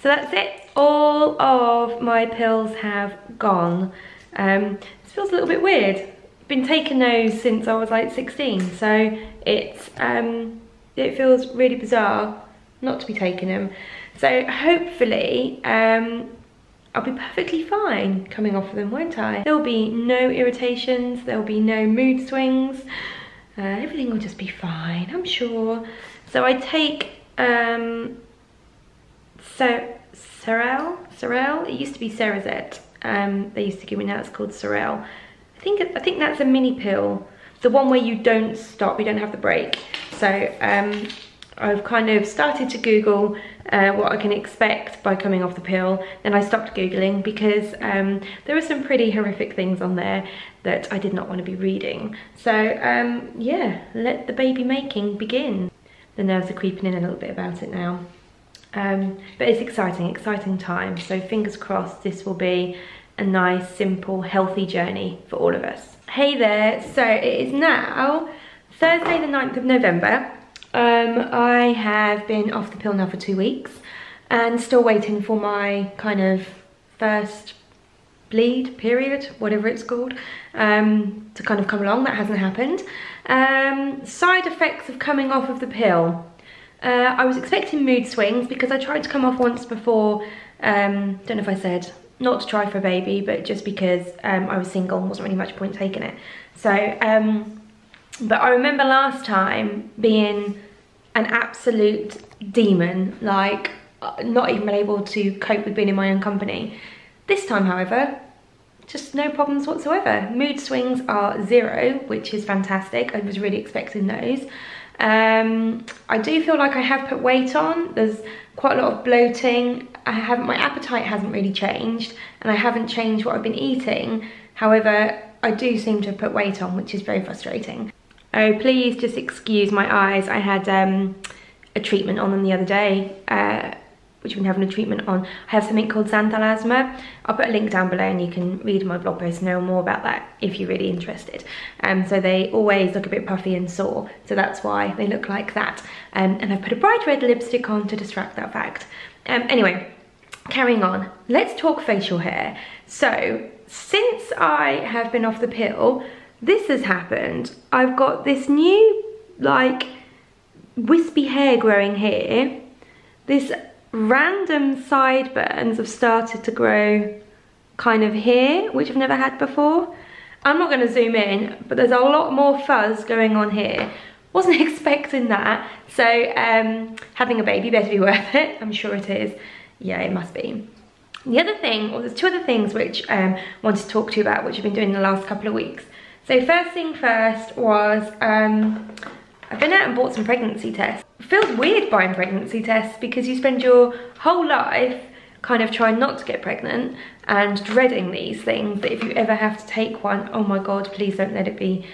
So that's it. All of my pills have gone. This feels a little bit weird. I've been taking those since I was like 16, so it's it feels really bizarre not to be taking them. So hopefully I'll be perfectly fine coming off of them, won't I? There'll be no irritations, there'll be no mood swings. Everything will just be fine, I'm sure. So I take Sorel. It used to be Cerazette. They used to give me, now it's called Sorel. I think that's a mini pill, the one where you don't stop, you don't have the break. So I've kind of started to Google what I can expect by coming off the pill. Then I stopped Googling because there were some pretty horrific things on there that I did not want to be reading. So yeah, let the baby making begin. The nerves are creeping in a little bit about it now. But it's exciting time. So fingers crossed this will be a nice, simple, healthy journey for all of us. Hey there, so it is now Thursday the 9th of November. I have been off the pill now for 2 weeks and still waiting for my kind of first bleed period, whatever it's called, to kind of come along. That hasn't happened. Side effects of coming off of the pill. I was expecting mood swings because I tried to come off once before. Don't know if I said not to try for a baby, but just because I was single and wasn't really much point taking it. So but I remember last time being an absolute demon, like not even able to cope with being in my own company. This time, however, just no problems whatsoever. Mood swings are 0, which is fantastic. I was really expecting those. I do feel like I have put weight on. There's quite a lot of bloating. My appetite hasn't really changed, and I haven't changed what I've been eating. However, I do seem to have put weight on, which is very frustrating. Oh, please just excuse my eyes. I had a treatment on them the other day, which I've been having a treatment on. I have something called xanthelasma. I'll put a link down below and you can read my blog post and know more about that if you're really interested. So they always look a bit puffy and sore, so that's why they look like that. And I've put a bright red lipstick on to distract that fact. Anyway, carrying on, let's talk facial hair. So since I have been off the pill, this has happened. I've got this new, like, wispy hair growing here. This random sideburns have started to grow kind of here, which I've never had before. I'm not going to zoom in, but there's a lot more fuzz going on here. Wasn't expecting that. So having a baby better be worth it. I'm sure it is. Yeah, it must be. The other thing, well, there's 2 other things which I wanted to talk to you about, which I've been doing the last couple of weeks. So first thing first was I've been out and bought some pregnancy tests. It feels weird buying pregnancy tests because you spend your whole life kind of trying not to get pregnant and dreading these things, that if you ever have to take one, oh my god, please don't let it be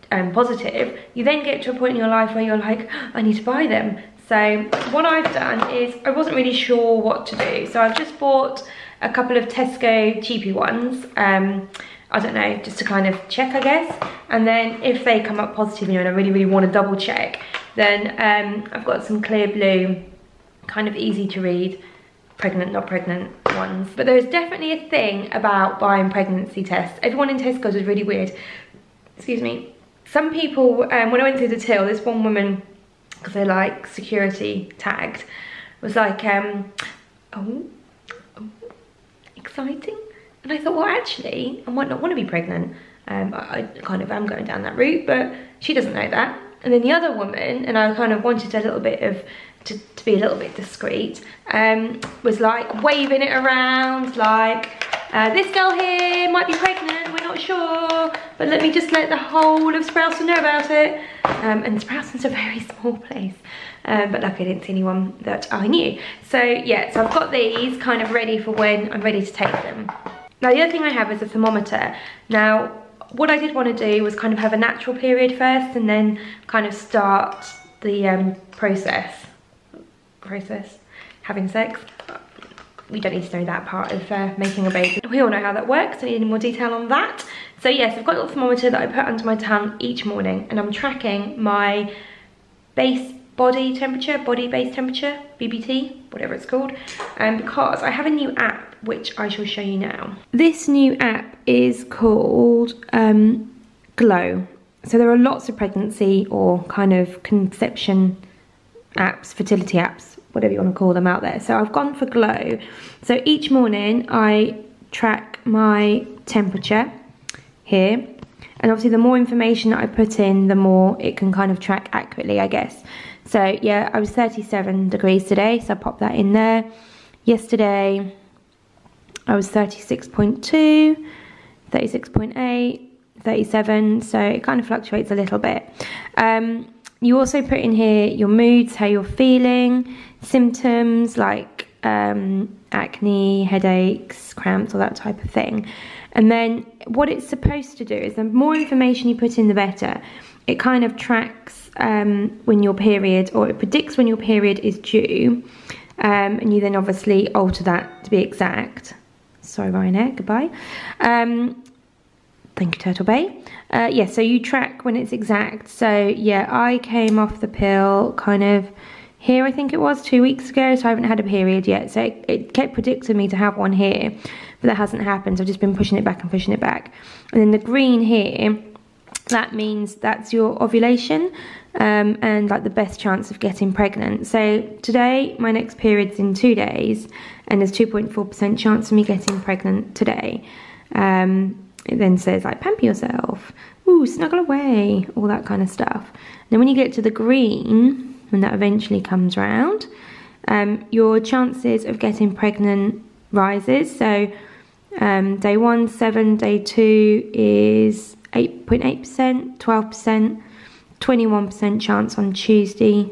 positive. You then get to a point in your life where you're like, I need to buy them. So what I've done is, I wasn't really sure what to do, so I've just bought a couple of Tesco cheapy ones. I don't know, just to kind of check, I guess. And then if they come up positive, you know, and I really want to double check, then I've got some clear blue, kind of easy to read, pregnant, not pregnant ones. But there's definitely a thing about buying pregnancy tests. Everyone in Tesco's is really weird. Excuse me. Some people, when I went through the till, this one woman, because they're like security tagged, was like, oh, exciting. And I thought, well, actually, I might not want to be pregnant. I kind of am going down that route, but she doesn't know that. And then the other woman, and I kind of wanted a little bit of, to be a little bit discreet, was like waving it around, like, this girl here might be pregnant, we're not sure, but let me just let the whole of Sprowston know about it. And Sprowston's a very small place, but luckily I didn't see anyone that I knew. So yeah, so I've got these kind of ready for when I'm ready to take them. Now the other thing I have is a thermometer. Now what I did want to do was kind of have a natural period first and then kind of start the process, having sex. We don't need to know that part of making a baby. We all know how that works, don't need any more detail on that. So yes, I've got a little thermometer that I put under my tongue each morning, and I'm tracking my base body temperature, body-based temperature, BBT, whatever it's called, because I have a new app which I shall show you now. This new app is called Glow. So there are lots of pregnancy or kind of conception apps, fertility apps, whatever you want to call them out there. So I've gone for Glow. So each morning I track my temperature here, and obviously the more information that I put in, the more it can kind of track accurately, I guess. So yeah, I was 37 degrees today, so I popped that in there. Yesterday I was 36.2, 36.8, 37, so it kind of fluctuates a little bit. You also put in here your moods, how you're feeling, symptoms like acne, headaches, cramps, all that type of thing. And then what it's supposed to do is the more information you put in, the better. It kind of tracks when your period, or it predicts when your period is due, and you then obviously alter that to be exact. Sorry, Ryanair, goodbye. Thank you, Turtle Bay. Yeah, so you track when it's exact. So yeah, I came off the pill kind of here, I think it was 2 weeks ago, so I haven't had a period yet. So it kept predicting me to have one here, but that hasn't happened. So I've just been pushing it back and pushing it back. And then the green here, that means that's your ovulation and like the best chance of getting pregnant. So today, my next period's in 2 days, and there's 2.4% chance of me getting pregnant today. It then says like pamper yourself, ooh, snuggle away, all that kind of stuff. And then when you get to the green, when that eventually comes round, your chances of getting pregnant rises. So day 1, 7, day 2 is 8.8%, 12%, 21% chance on Tuesday,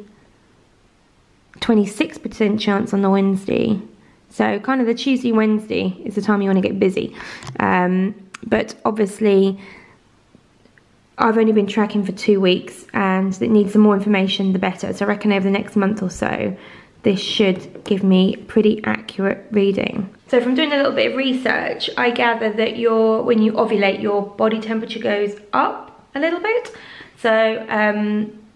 26% chance on the Wednesday. So kind of the Tuesday, Wednesday is the time you want to get busy. But obviously, I've only been tracking for 2 weeks, and it needs the more information, the better. So I reckon over the next month or so, this should give me pretty accurate reading. So from doing a little bit of research, I gather that when you ovulate, your body temperature goes up a little bit. So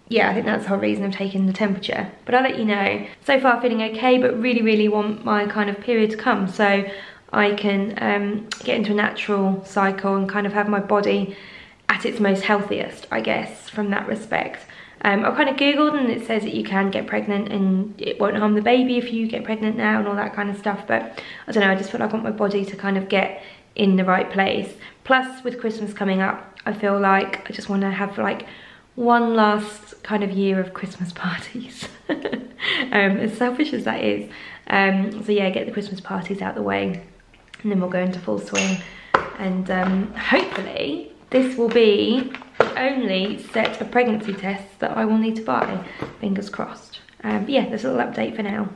yeah, I think that's the whole reason of taking the temperature. But I'll let you know. So far feeling okay, but really, really want my kind of period to come, so I can get into a natural cycle and kind of have my body at its most healthiest, I guess, from that respect. I've kind of googled, and it says that you can get pregnant and it won't harm the baby if you get pregnant now and all that kind of stuff, but I don't know, I just feel like I want my body to kind of get in the right place. Plus, with Christmas coming up, I feel like I just want to have like one last kind of year of Christmas parties. As selfish as that is. So yeah, get the Christmas parties out the way, and then we'll go into full swing. And hopefully this will be the only set of pregnancy tests that I will need to buy. Fingers crossed. But yeah, there's a little update for now.